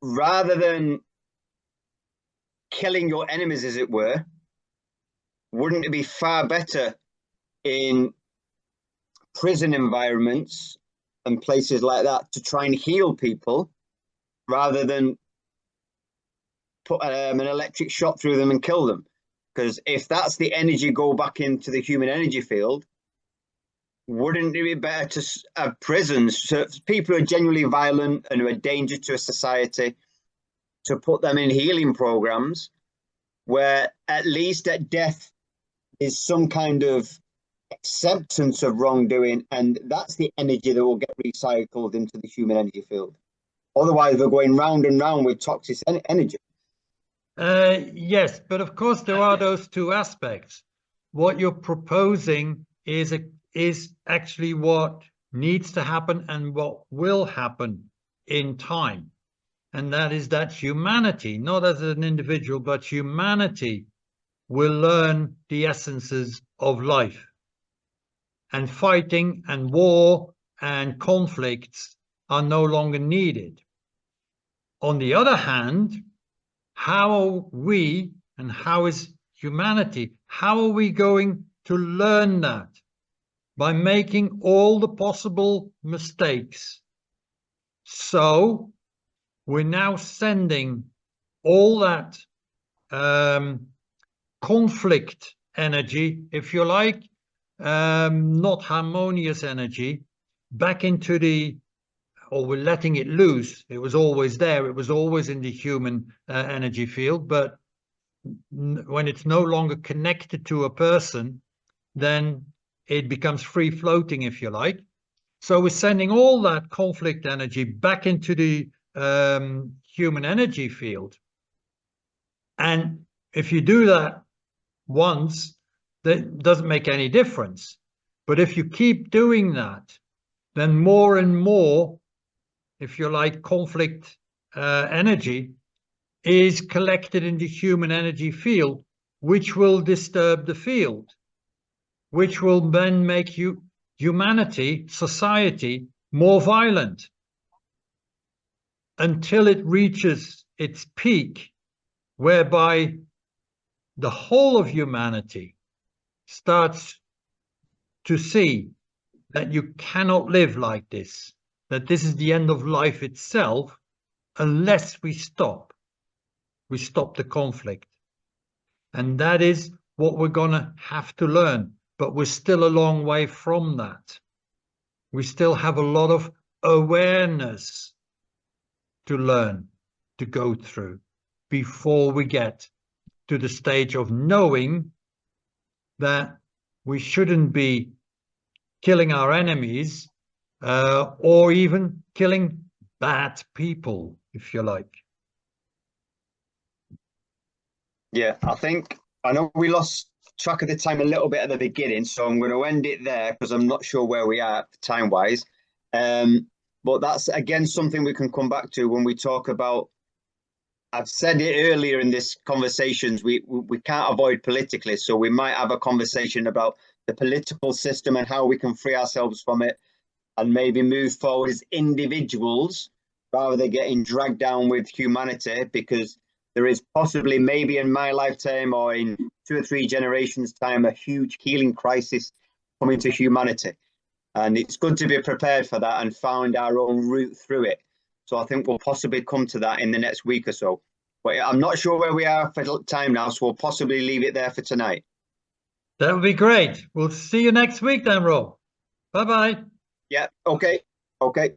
rather than killing your enemies, as it were, wouldn't it be far better in prison environments and places like that to try and heal people rather than put an electric shot through them and kill them? Because if that's the energy go back into the human energy field, wouldn't it be better to have prisons, so people who are genuinely violent and who are a danger to a society, to put them in healing programs where at least at death is some kind of acceptance of wrongdoing, and that's the energy that will get recycled into the human energy field. Otherwise, we're going round and round with toxic energy. Yes, but of course there are those two aspects. What you're proposing is actually what needs to happen and what will happen in time. And that is that humanity, not as an individual, but humanity will learn the essences of life. And fighting and war and conflicts are no longer needed. On the other hand, how are we, and how is humanity, how are we going to learn that? By making all the possible mistakes. So we're now sending all that conflict energy, if you like, not harmonious energy, back into or we're letting it loose. It was always there. It was always in the human energy field. But when it's no longer connected to a person, then it becomes free floating, if you like. So we're sending all that conflict energy back into the human energy field. And if you do that once, that doesn't make any difference. But if you keep doing that, then more and more if you like, conflict energy is collected in the human energy field, which will disturb the field, which will then make humanity, society, more violent until it reaches its peak, whereby the whole of humanity starts to see that you cannot live like this, that this is the end of life itself, unless we stop the conflict. And that is what we're going to have to learn. But we're still a long way from that. We still have a lot of awareness to learn, to go through, before we get to the stage of knowing that we shouldn't be killing our enemies or even killing bad people, if you like. Yeah, I know we lost track of the time a little bit at the beginning, so I'm going to end it there because I'm not sure where we are time wise. But that's again something we can come back to when we talk about. I've said it earlier in this conversations, we can't avoid politically, so we might have a conversation about the political system and how we can free ourselves from it and maybe move forward as individuals rather than getting dragged down with humanity, because there is possibly, maybe in my lifetime or in 2 or 3 generations' time, a huge healing crisis coming to humanity. And it's good to be prepared for that and find our own route through it. So I think we'll possibly come to that in the next week or so. But I'm not sure where we are for time now, so we'll possibly leave it there for tonight. That would be great. We'll see you next week then, Rob. Bye-bye. Yeah, okay. Okay.